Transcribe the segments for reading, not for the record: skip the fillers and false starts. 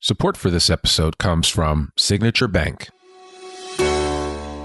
Support for this episode comes from Signature Bank.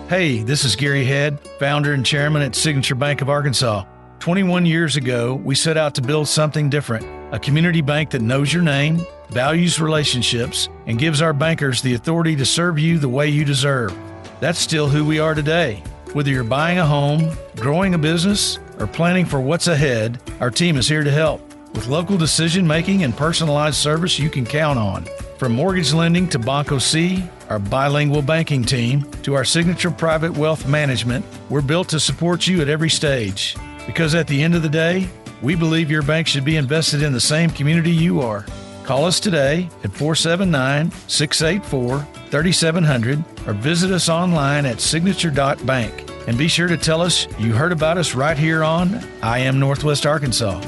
Hey, this is Gary Head, founder and chairman at Signature Bank of Arkansas. 21 years ago, we set out to build something different, a community bank that knows your name, values relationships, and gives our bankers the authority to serve you the way you deserve. That's still who we are today. Whether you're buying a home, growing a business, or planning for what's ahead, our team is here to help. With local decision-making and personalized service you can count on. From mortgage lending to Banco C, our bilingual banking team, to our signature private wealth management, we're built to support you at every stage. Because at the end of the day, we believe your bank should be invested in the same community you are. Call us today at 479-684-3700 or visit us online at signature.bank. And be sure to tell us you heard about us right here on I Am Northwest Arkansas.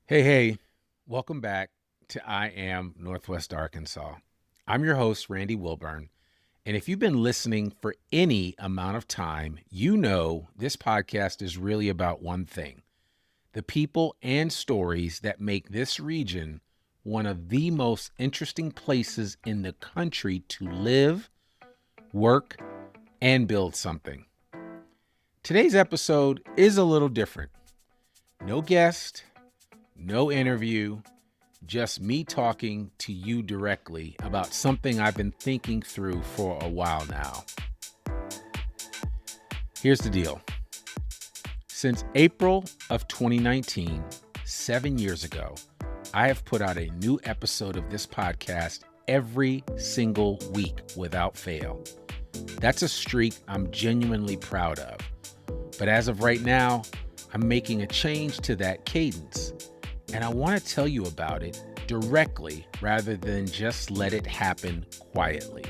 Hey, welcome back to I Am Northwest Arkansas. I'm your host, Randy Wilburn, and if you've been listening for any amount of time, you know this podcast is really about one thing: the people and stories that make this region one of the most interesting places in the country to live, work, and build something. Today's episode is a little different. No guest, no interview, just me talking to you directly about something I've been thinking through for a while now. Here's the deal. Since April of 2019, 7 years ago, I have put out a new episode of this podcast every single week without fail. That's a streak I'm genuinely proud of. But as of right now, I'm making a change to that cadence. And I want to tell you about it directly rather than just let it happen quietly.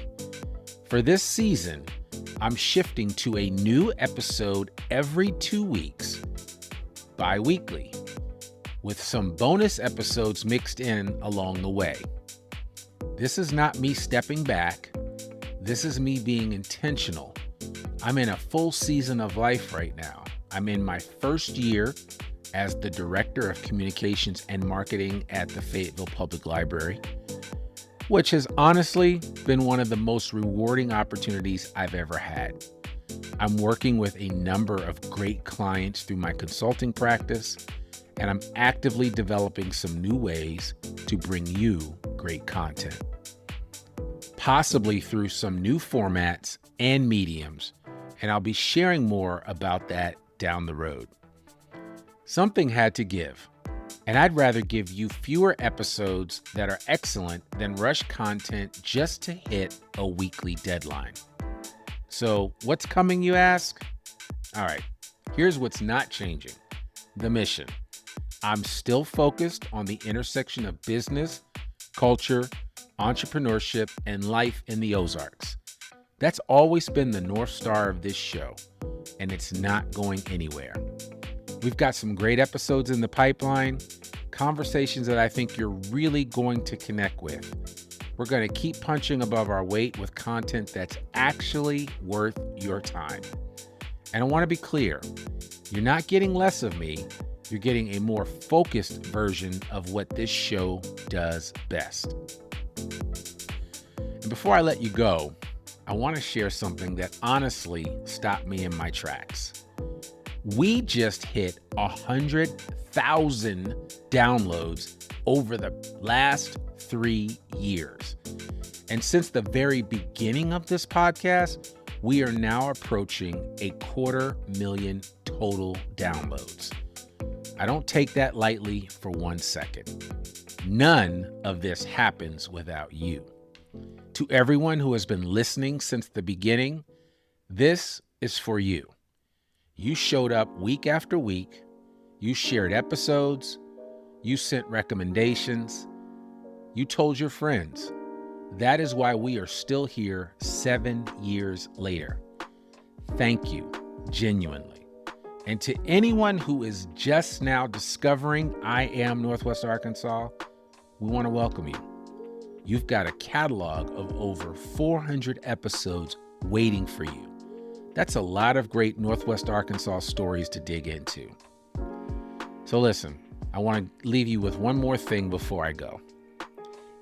For this season, I'm shifting to a new episode every 2 weeks, bi-weekly, with some bonus episodes mixed in along the way. This is not me stepping back. This is me being intentional. I'm in a full season of life right now. I'm in my first year as the Director of Communications and Marketing at the Fayetteville Public Library, which has honestly been one of the most rewarding opportunities I've ever had. I'm working with a number of great clients through my consulting practice, and I'm actively developing some new ways to bring you great content, possibly through some new formats and mediums, and I'll be sharing more about that down the road. Something had to give, and I'd rather give you fewer episodes that are excellent than rush content just to hit a weekly deadline. So what's coming, you ask? All right, here's what's not changing: the mission. I'm still focused on the intersection of business, culture, entrepreneurship, and life in the Ozarks. That's always been the North Star of this show, and it's not going anywhere. We've got some great episodes in the pipeline, conversations that I think you're really going to connect with. We're going to keep punching above our weight with content that's actually worth your time. And I want to be clear, you're not getting less of me, you're getting a more focused version of what this show does best. And before I let you go, I want to share something that honestly stopped me in my tracks. We just hit 100,000 downloads over the last 3 years. And since the very beginning of this podcast, we are now approaching 250,000 total downloads. I don't take that lightly for 1 second. None of this happens without you. To everyone who has been listening since the beginning, this is for you. You showed up week after week. You shared episodes. You sent recommendations. You told your friends. That is why we are still here 7 years later. Thank you, genuinely. And to anyone who is just now discovering I Am Northwest Arkansas, we want to welcome you. You've got a catalog of over 400 episodes waiting for you. That's a lot of great Northwest Arkansas stories to dig into. So listen, I want to leave you with one more thing before I go.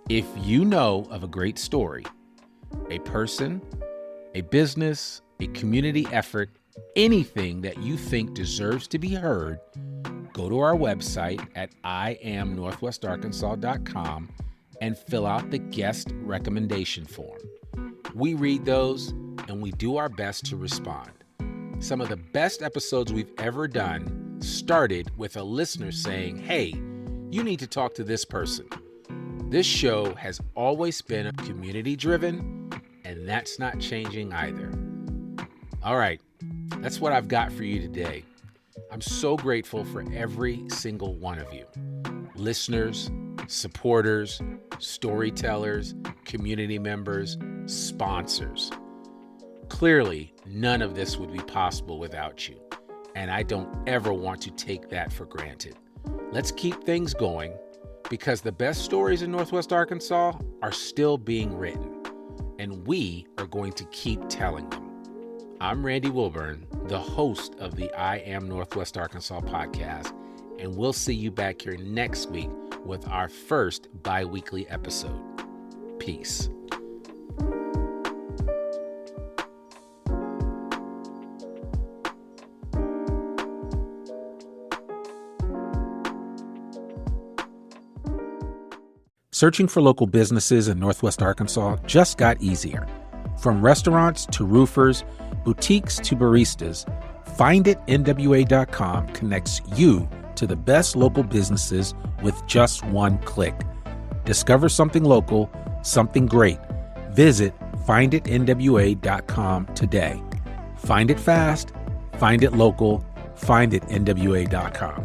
If you know of a great story, a person, a business, a community effort, anything that you think deserves to be heard, go to our website at iamnorthwestarkansas.com and fill out the guest recommendation form. We read those and we do our best to respond. Some of the best episodes we've ever done started with a listener saying, "Hey, you need to talk to this person." This show has always been community driven, and that's not changing either. All right, that's what I've got for you today. I'm so grateful for every single one of you. Listeners, supporters, storytellers, community members, sponsors. Clearly, none of this would be possible without you, and I don't ever want to take that for granted. Let's keep things going, because the best stories in Northwest Arkansas are still being written, and we are going to keep telling them. I'm Randy Wilburn, the host of the I Am Northwest Arkansas podcast, and we'll see you back here next week with our first bi-weekly episode. Peace. Searching for local businesses in Northwest Arkansas just got easier. From restaurants to roofers, boutiques to baristas, FindItNWA.com connects you to the best local businesses with just one click. Discover something local, something great. Visit FindItNWA.com today. Find it fast, find it local, FindItNWA.com.